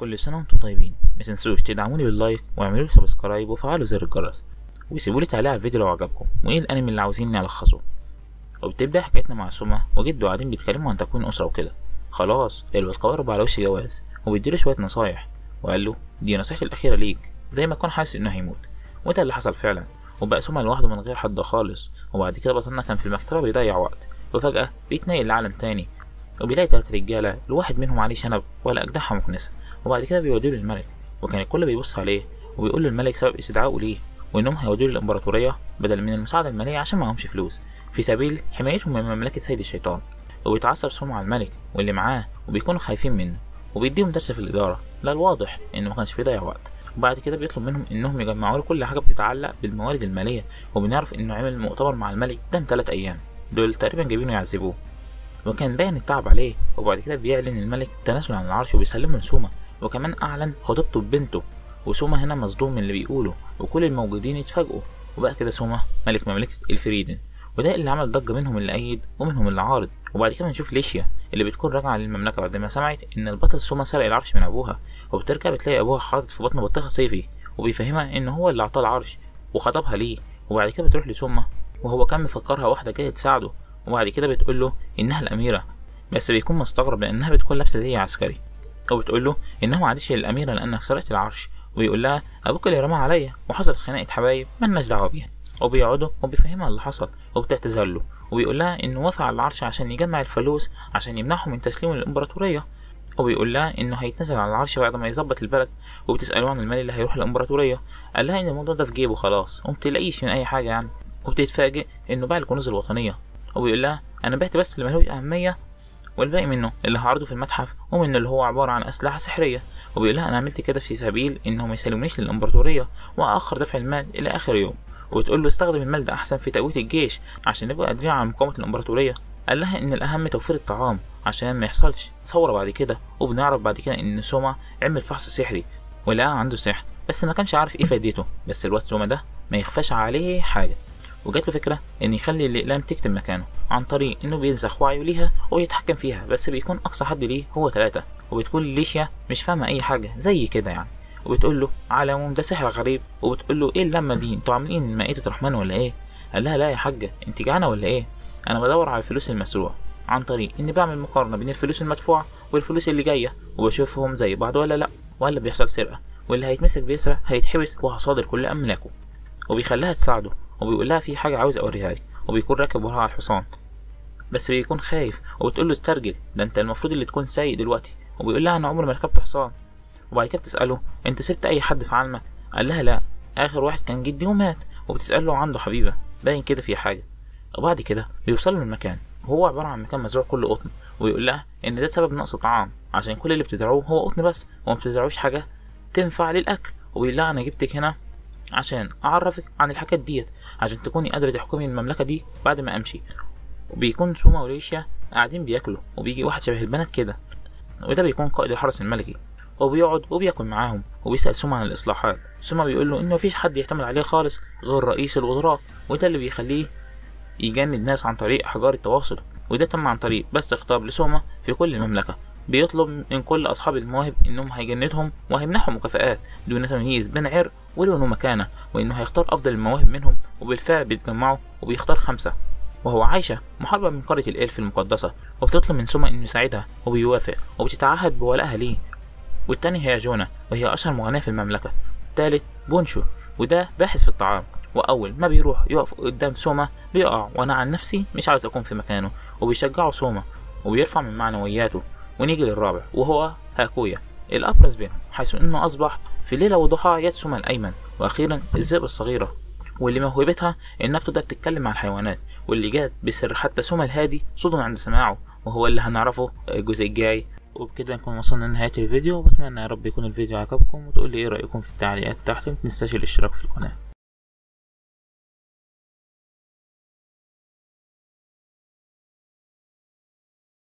كل سنة وانتم طيبين. ما تنسوش تدعموني باللايك واعملوا لي سبسكرايب وفعلوا زر الجرس وسيبوا لي تعليق على الفيديو لو عجبكم وايه الانمي اللي عاوزين نلخصه. وبتبدأ حكايتنا مع سوما وجده قاعدين بيتكلموا عن تكوين أسرة وكده. خلاص الواد قرب على وش جواز وبيديله شوية نصايح وقال له دي نصيحتي الأخيرة ليك، زي ما يكون حاسس إنه هيموت. وده اللي حصل فعلا، وبقى سوما لوحده من غير حد خالص. وبعد كده بطلنا كان في المكتبة بيضيع وقت وفجأة بيتنقل لعالم تاني وبيلاقي 3 رجالة، الواحد منهم عليه شنب ولا أجنحة مكنسة. وبعد كده بيودوه للملك وكان الكل بيبص عليه وبيقول للملك سبب استدعائه ليه وإنهم هيودوه للإمبراطورية بدل من المساعدة المالية عشان معهمش فلوس في سبيل حمايتهم من مملكة سيد الشيطان. وبيتعصب سوما على الملك واللي معاه وبيكونوا خايفين منه وبيديهم درس في الإدارة. لا الواضح إنه ما كانش بيضيع وقت. وبعد كده بيطلب منهم إنهم يجمعوا له كل حاجة بتتعلق بالموارد المالية، وبنعرف إنه عمل مؤتمر مع الملك ده 3 أيام دول تقريبا جايبينه يعذبوه وكان باين التعب عليه. وبعد كده بيعلن الملك تنازله عن العرش وبيسلمه لسوما، وكمان أعلن خطيبته ببنته. وسوما هنا مصدوم من اللي بيقوله وكل الموجودين اتفاجئوا. وبقى كده سوما ملك مملكة الفريدن، وده اللي عمل ضجة منهم اللي أيد ومنهم اللي عارض. وبعد كده نشوف ليشيا اللي بتكون راجعة للمملكة بعد ما سمعت إن البطل سوما سرق العرش من أبوها، وبترجع بتلاقي أبوها حاطط في بطنه بطيخة صيفي وبيفهمها إن هو اللي عطاه العرش وخطبها ليه. وبعد كده بتروح لسوما وهو كان مفكرها واحدة جاية تساعده، وبعد كده بتقول له إنها الأميرة، بس بيكون مستغرب لأنها بتكون لابسة زي عسكري. وبتقول له إنها ما عادش الأميرة لأنك سرقت العرش. ويقول لها أبوك اللي رماها عليا وحصلت خناقة حبايب مالناش دعوة بيها. وبيقعدوا وبيفهمها اللي حصل وبتعتذر له وبيقول لها إنه وافق على العرش عشان يجمع الفلوس عشان يمنعهم من تسليمه للإمبراطورية. وبيقول لها إنه هيتنزل على العرش بعد ما يظبط البلد. وبتسأله عن المال اللي هيروح للإمبراطورية، قال لها إن الموضوع ده في جيبه خلاص ومتلاقيش من أي حاجة يعني. وبتتفاجئ إنه باع الكنوز الوطنية. وبيقول لها أنا بعت بس اللي ملوش أهمية والباقي منه اللي هعرضه في المتحف ومنه اللي هو عبارة عن أسلحة سحرية. وبيقول لها أنا عملت كده في سبيل إنهم ما يسلمونيش للإمبراطورية وأخر دفع المال إلى آخر يوم. وبتقول له استخدم المال ده أحسن في تقوية الجيش عشان نبقى قادرين على مقاومة الإمبراطورية. قال لها إن الأهم توفير الطعام عشان ما يحصلش ثورة بعد كده. وبنعرف بعد كده إن سوما عمل فحص سحري ولقى عنده سحر بس ما كانش عارف إيه فايدته. بس الواد سوما ده ما يخفاش عليه حاجة، وجات له فكرة إن يخلي الأقلام تكتب مكانه عن طريق إنه بينسخ وعيه ليها ويتحكم فيها، بس بيكون أقصى حد ليه هو 3. وبتكون ليشيا مش فاهمة أي حاجة زي كده يعني، وبتقول له على العموم ده سحر غريب. وبتقول له إيه اللمة دي، أنتوا عاملين مائدة الرحمن ولا إيه؟ قال لها لا يا حاجة أنت جعانة ولا إيه؟ أنا بدور على الفلوس المسروقة عن طريق إني بعمل مقارنة بين الفلوس المدفوعة والفلوس اللي جاية وبشوفهم زي بعض ولا لأ، ولا بيحصل سرقة، واللي هيتمسك بيسرق هيتحبس وهصادر كل أملاكه. وبيخليها تساعده وبيقول لها في حاجة عاوز أوريها لي، وبيكون راكب وراها على الحصان بس بيكون خايف. وبتقول له استرجل، ده أنت المفروض اللي تكون سايق دلوقتي. وبيقول لها أنا عمري ما ركبت حصان. وبعد كده بتسأله أنت سبت أي حد في عالمك؟ قال لها لا، آخر واحد كان جدي ومات. وبتسأله عنده حبيبة باين كده في حاجة. وبعد كده بيوصلوا للمكان وهو عبارة عن مكان مزروع كله قطن، ويقول لها إن ده سبب نقص طعام عشان كل اللي بتزرعوه هو قطن بس وما بتزرعوش حاجة تنفع للأكل. وبيقول لها أنا جبتك هنا عشان أعرفك عن الحاجات ديت عشان تكوني قادرة تحكمي المملكة دي بعد ما أمشي. وبيكون سوما وليشيا قاعدين بياكلوا وبيجي واحد شبه البنات كده وده بيكون قائد الحرس الملكي، وبيقعد وبياكل معاهم وبيسأل سوما عن الإصلاحات. سوما بيقول له إنه مفيش حد يعتمد عليه خالص غير رئيس الوزراء، وده اللي بيخليه يجند الناس عن طريق أحجار التواصل. وده تم عن طريق بس خطاب لسوما في كل المملكة بيطلب من كل أصحاب المواهب إنهم هيجندهم وهيمنحهم مكافآت دون تمييز بين عرق ولون ومكانة، وإنه هيختار أفضل المواهب منهم. وبالفعل بيتجمعوا وبيختار 5 وهو عايشة محاربة من قرية الإلف المقدسة. وبتطلب من سوما إنه يساعدها وبيوافق وبتتعهد بولائها ليه. والتاني هي جونا وهي أشهر مغنية في المملكة. التالت بونشو وده باحث في الطعام، وأول ما بيروح يقف قدام سوما بيقع وأنا عن نفسي مش عاوز أكون في مكانه. وبيشجعه سوما وبيرفع من معنوياته. ونيجي للرابع وهو هاكويا الأبرز بينهم، حيث إنه أصبح في ليلة وضحى يد سوما الأيمن. وأخيرا الذئب الصغيرة واللي موهبتها إنها بتقدر تتكلم مع الحيوانات، واللي جات بسر حتى سوما الهادي صدم عند سماعه، وهو اللي هنعرفه الجزء الجاي. وبكده نكون وصلنا لنهاية الفيديو، وبتمنى يا رب يكون الفيديو عجبكم وتقول لي ايه رأيكم في التعليقات تحت. متنساش الاشتراك في القناة.